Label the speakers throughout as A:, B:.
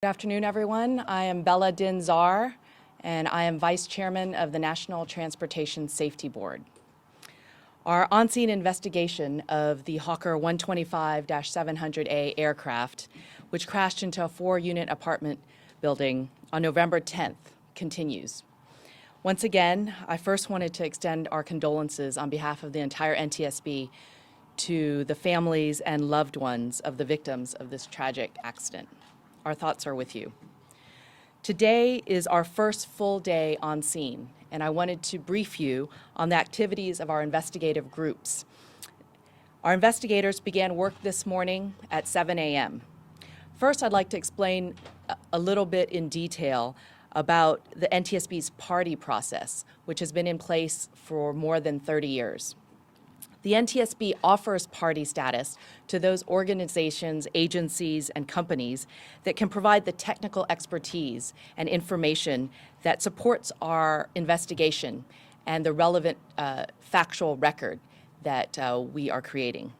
A: Good afternoon, everyone. I am Bella Din-Zar, and I am Vice Chairman of the National Transportation Safety Board. Our on-scene investigation of the Hawker 125-700A aircraft, which crashed into a 4-unit apartment building on November 10th, continues. Once again, I first wanted to extend our condolences on behalf of the entire NTSB to the families and loved ones of the victims of this tragic accident. Our thoughts are with you. Today is our first full day on scene, and I wanted to brief you on the activities of our investigative groups. Our investigators began work this morning at 7 a.m. First, I'd like to explain a little bit in detail about the NTSB's party process, which has been in place for more than 30 years. The NTSB offers party status to those organizations, agencies, and companies that can provide the technical expertise and information that supports our investigation and the relevant factual record that we are creating.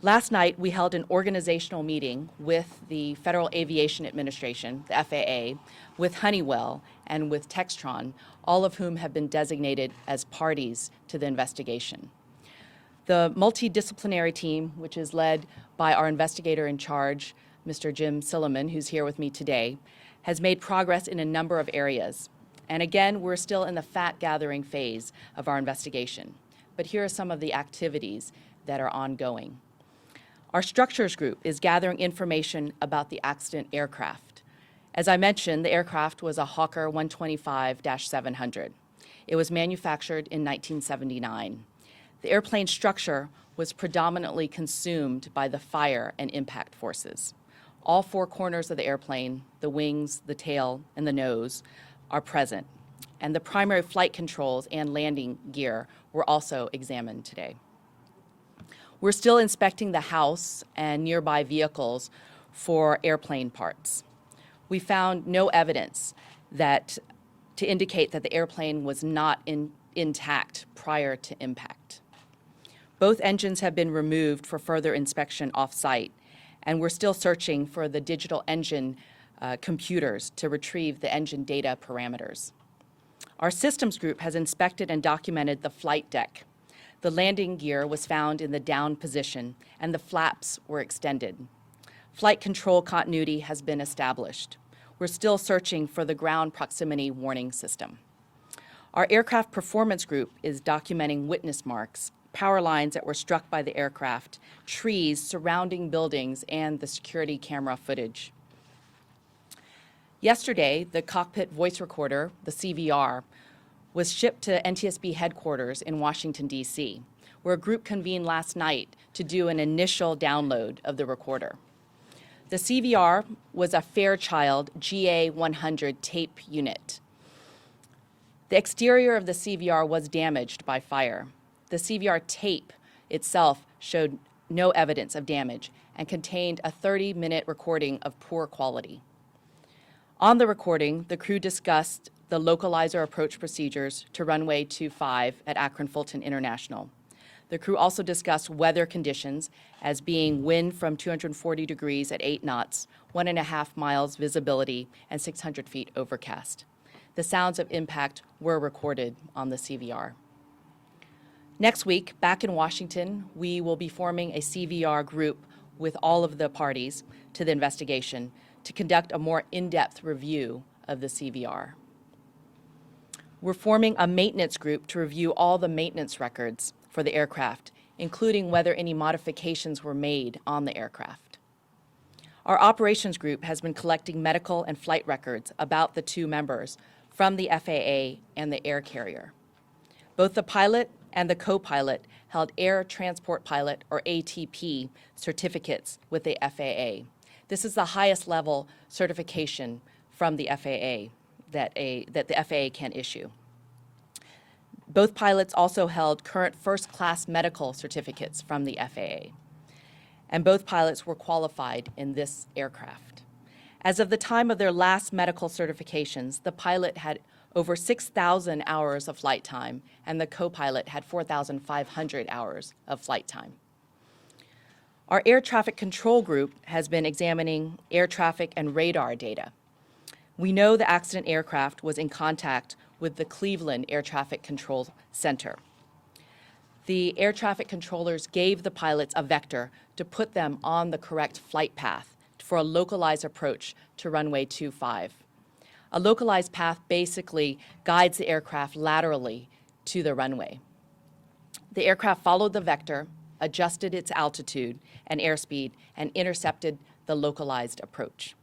A: Last night, we held an organizational meeting with the Federal Aviation Administration, the FAA, with Honeywell, and with Textron, all of whom have been designated as parties to the investigation. The multidisciplinary team, which is led by our investigator in charge, Mr. Jim Silliman, who's here with me today, has made progress in a number of areas. And again, we're still in the fact-gathering phase of our investigation. But here are some of the activities that are ongoing. Our structures group is gathering information about the accident aircraft. As I mentioned, the aircraft was a Hawker 125-700. It was manufactured in 1979. The airplane structure was predominantly consumed by the fire and impact forces. All 4 corners of the airplane, the wings, the tail, and the nose, are present. And the primary flight controls and landing gear were also examined today. We're still inspecting the house and nearby vehicles for airplane parts. We found no evidence to indicate that the airplane was not intact prior to impact. Both engines have been removed for further inspection off-site, and we're still searching for the digital engine computers to retrieve the engine data parameters. Our systems group has inspected and documented the flight deck. The landing gear was found in the down position, and the flaps were extended. Flight control continuity has been established. We're still searching for the ground proximity warning system. Our aircraft performance group is documenting witness marks, power lines that were struck by the aircraft, trees surrounding buildings, and the security camera footage. Yesterday, the cockpit voice recorder, the CVR, was shipped to NTSB headquarters in Washington, D.C., where a group convened last night to do an initial download of the recorder. The CVR was a Fairchild GA100 tape unit. The exterior of the CVR was damaged by fire. The CVR tape itself showed no evidence of damage and contained a 30-minute recording of poor quality. On the recording, the crew discussed the localizer approach procedures to runway 25 at Akron Fulton International. The crew also discussed weather conditions as being wind from 240 degrees at 8 knots, 1.5 miles visibility, and 600 feet overcast. The sounds of impact were recorded on the CVR. Next week, back in Washington, we will be forming a CVR group with all of the parties to the investigation to conduct a more in-depth review of the CVR. We're forming a maintenance group to review all the maintenance records for the aircraft, including whether any modifications were made on the aircraft. Our operations group has been collecting medical and flight records about the 2 members from the FAA and the air carrier. Both the pilot and the co-pilot held Air Transport Pilot, or ATP, certificates with the FAA. This is the highest level certification from the FAA that the FAA can issue. Both pilots also held current first-class medical certificates from the FAA. And both pilots were qualified in this aircraft. As of the time of their last medical certifications, the pilot had over 6,000 hours of flight time, and the co-pilot had 4,500 hours of flight time. Our air traffic control group has been examining air traffic and radar data. We know the accident aircraft was in contact with the Cleveland Air Traffic Control Center. The air traffic controllers gave the pilots a vector to put them on the correct flight path for a localized approach to runway 25. A localized path basically guides the aircraft laterally to the runway. The aircraft followed the vector, adjusted its altitude and airspeed, and intercepted the localized approach.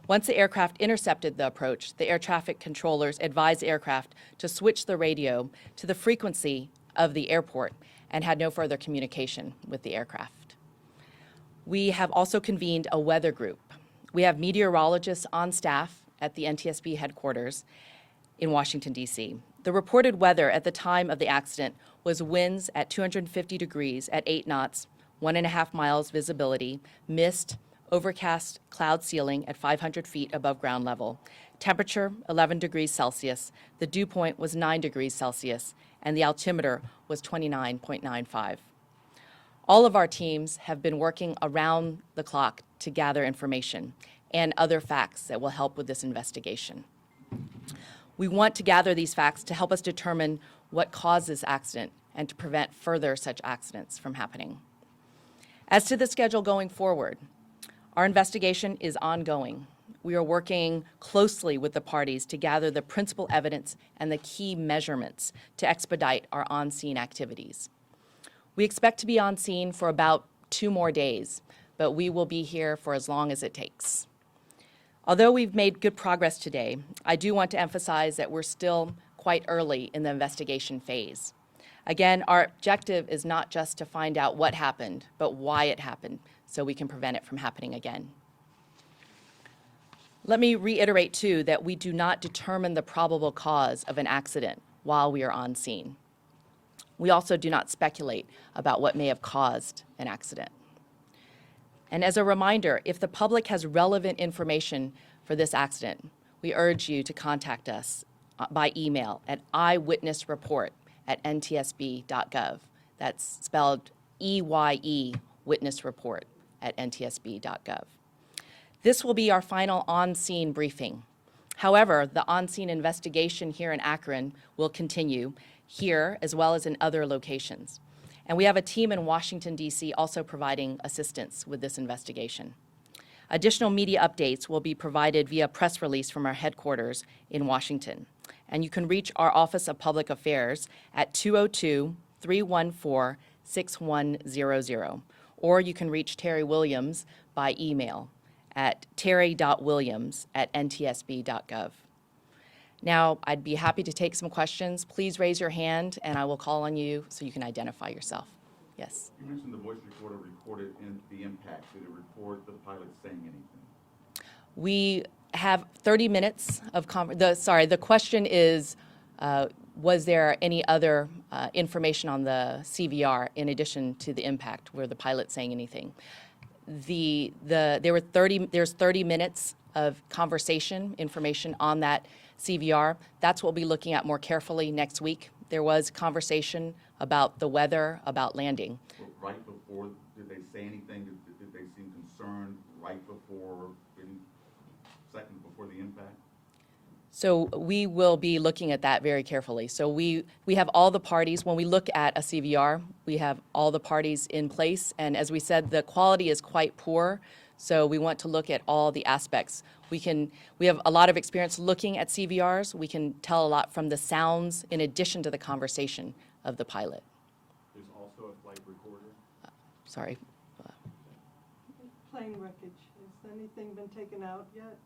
A: Once the aircraft intercepted the approach, the air traffic controllers advised the aircraft to switch the radio to the frequency of the airport and had no further communication with the aircraft. We have also convened a weather group. We have meteorologists on staff at the NTSB headquarters in Washington, D.C. The reported weather at the time of the accident was winds at 250 degrees at 8 knots, 1.5 miles visibility, mist, overcast cloud ceiling at 500 feet above ground level, temperature 11 degrees Celsius, the dew point was 9 degrees Celsius, and the altimeter was 29.95. All of our teams have been working around the clock to gather information and other facts that will help with this investigation. We want to gather these facts to help us determine what caused this accident and to prevent further such accidents from happening. As to the schedule going forward, our investigation is ongoing. We are working closely with the parties to gather the principal evidence and the key measurements to expedite our on-scene activities. We expect to be on scene for about 2 more days, but we will be here for as long as it takes. Although we've made good progress today, I do want to emphasize that we're still quite early in the investigation phase. Again, our objective is not just to find out what happened, but why it happened, so we can prevent it from happening again. Let me reiterate, too, that we do not determine the probable cause of an accident while we are on scene. We also do not speculate about what may have caused an accident. And as a reminder, if the public has relevant information for this accident, we urge you to contact us by email at eyewitnessreport@ntsb.gov. That's spelled EYE, witness report @ntsb.gov. This will be our final on-scene briefing. However, the on-scene investigation here in Akron will continue here as well as in other locations. And we have a team in Washington, D.C. also providing assistance with this investigation. Additional media updates will be provided via press release from our headquarters in Washington. And you can reach our Office of Public Affairs at 202-314-6100. Or you can reach Terry Williams by email at terry.williams@ntsb.gov. Now, I'd be happy to take some questions. Please raise your hand, and I will call on you so you can identify yourself. Yes?
B: You mentioned the voice recorder recorded in the impact. Did it record the pilot saying anything?
A: We have 30 minutes of the question is, was there any other information on the CVR in addition to the impact where the pilot saying anything? There's 30 minutes of conversation information on that CVR. That's what we'll be looking at more carefully next week. There was conversation about the weather, about landing.
B: Well, right before, did they say anything? Did they seem concerned right before, any second before the impact?
A: So we will be looking at that very carefully. So we have all the parties. When we look at a CVR, we have all the parties in place. And as we said, the quality is quite poor. So we want to look at all the aspects. We have a lot of experience looking at CVRs. We can tell a lot from the sounds in addition to the conversation of the pilot.
B: There's also a flight recorder.
A: Sorry.
C: Plane wreckage, has anything been taken out yet?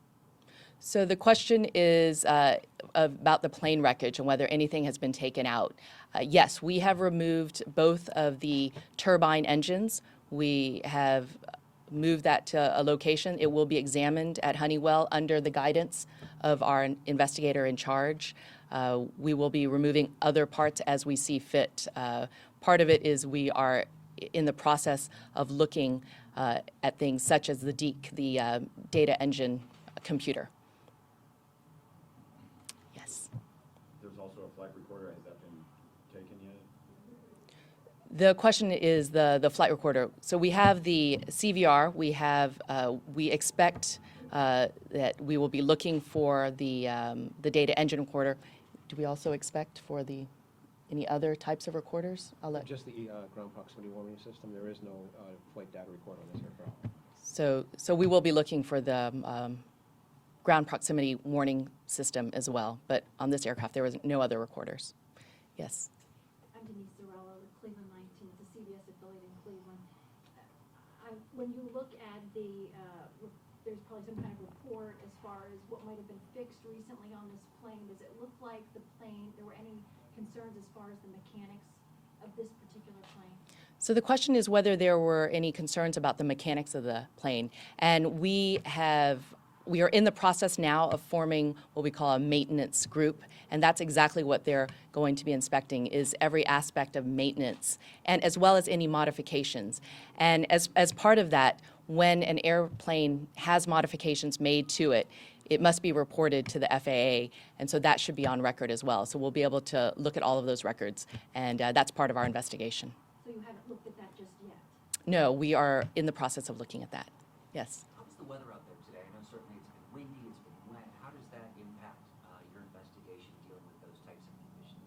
A: So the question is about the plane wreckage and whether anything has been taken out. Yes, we have removed both of the turbine engines. We have moved that to a location. It will be examined at Honeywell under the guidance of our investigator in charge. We will be removing other parts as we see fit. Part of it is we are in the process of looking at things such as the DEEC, the data engine computer. Yes.
D: There's also a flight recorder. Has that been taken yet?
A: The question is the flight recorder. So we have the CVR. We expect that we will be looking for the data engine recorder. Do we also expect for any other types of recorders? I'll let.
D: Just the ground proximity warning system. There is no flight data recorder on this aircraft.
A: So we will be looking for the ground proximity warning system as well. But on this aircraft, there was no other recorders. Yes.
E: I'm Denise Zarella with Cleveland 19, it's a CBS affiliate in Cleveland. When you look at there's probably some kind of report as far as what might have been fixed recently on this plane. Does it look like there were any concerns as far as the mechanics of this particular plane?
A: So the question is whether there were any concerns about the mechanics of the plane. And we are in the process now of forming what we call a maintenance group, and that's exactly what they're going to be inspecting, is every aspect of maintenance, and as well as any modifications. And as part of that, when an airplane has modifications made to it, it must be reported to the FAA, and so that should be on record as well. So we'll be able to look at all of those records, and that's part of our investigation.
E: So you haven't looked at that just yet?
A: No, we are in the process of looking at that. Yes.
F: How's the weather out there today? I know certainly it's been windy, it's been wet. How does that impact your investigation dealing with those types of conditions?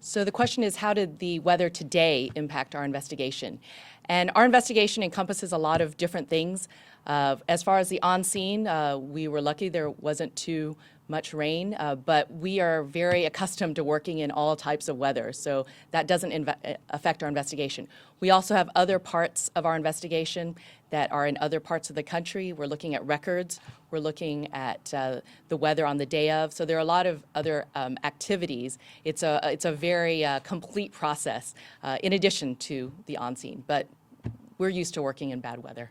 A: So the question is, how did the weather today impact our investigation? And our investigation encompasses a lot of different things. As far as the on-scene, we were lucky there wasn't too much rain, but we are very accustomed to working in all types of weather, so that doesn't affect our investigation. We also have other parts of our investigation that are in other parts of the country. We're looking at records. We're looking at the weather on the day of. So there are a lot of other activities. It's a very complete process in addition to the on-scene, but we're used to working in bad weather.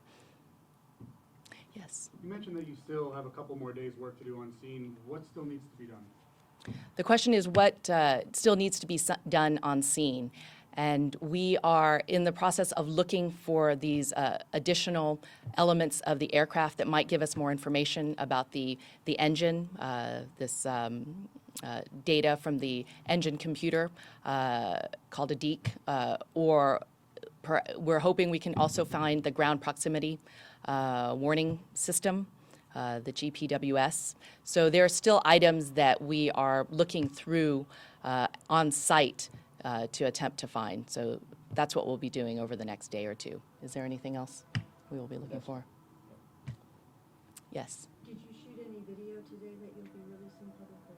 A: Yes.
G: You mentioned that you still have a couple more days' work to do on scene. What still needs to be done?
A: The question is what still needs to be done on scene. And we are in the process of looking for these additional elements of the aircraft that might give us more information about the engine, this data from the engine computer called a DEEC, or we're hoping we can also find the ground proximity warning system, the GPWS. So there are still items that we are looking through on site to attempt to find. So that's what we'll be doing over the next day or two. Is there anything else we will be looking for? Yes.
C: Did you shoot any video today that you'll be releasing publicly?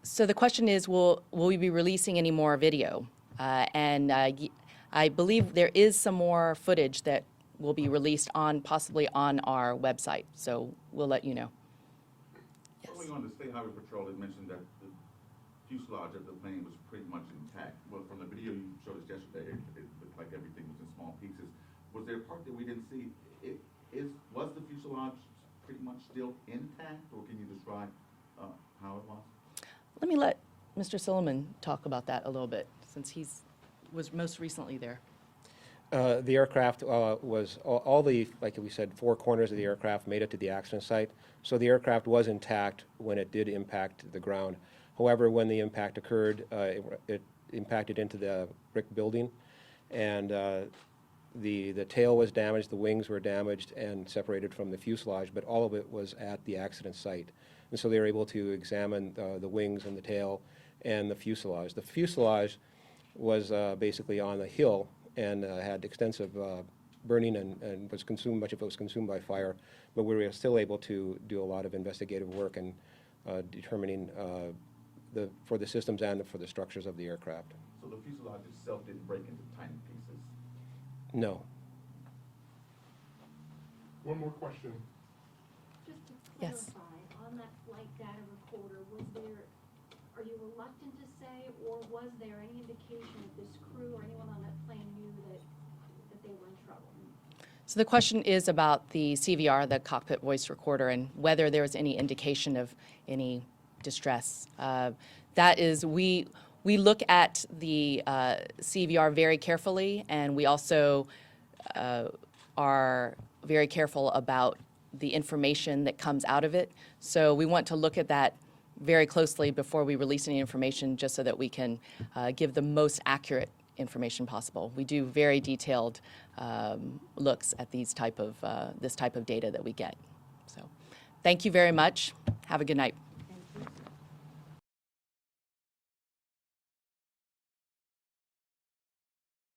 A: So the question is, will we be releasing any more video? I believe there is some more footage that will be released possibly on our website. So we'll let you know. Yes.
B: Early on, the State Highway Patrol had mentioned that the fuselage of the plane was pretty much intact. Well, from the video you showed us yesterday, it looked like everything was in small pieces. Was there a part that we didn't see? Was the fuselage pretty much still intact, or can you describe how it was?
A: Let me let Mr. Silliman talk about that a little bit, since was most recently there.
D: The aircraft was all the, like we said, four corners of the aircraft made it to the accident site. So the aircraft was intact when it did impact the ground. However, when the impact occurred, it impacted into the brick building, and the tail was damaged, the wings were damaged and separated from the fuselage, but all of it was at the accident site. And so they were able to examine the wings and the tail and the fuselage. The fuselage was basically on a hill and had extensive burning and was consumed, much of it was consumed by fire, but we were still able to do a lot of investigative work and determining for the systems and for the structures of the aircraft.
B: So the fuselage itself didn't break into tiny pieces?
D: No.
G: One more question.
E: Just to
A: Yes.
E: clarify, on that flight data recorder, are you reluctant to say, or was there any indication that this crew or anyone on that plane knew that they were in trouble?
A: So the question is about the CVR, the cockpit voice recorder, and whether there was any indication of any distress. That is, we look at the CVR very carefully, and we also are very careful about the information that comes out of it. So we want to look at that very closely before we release any information, just so that we can give the most accurate information possible. We do very detailed looks at this type of data that we get. So, thank you very much. Have a good night.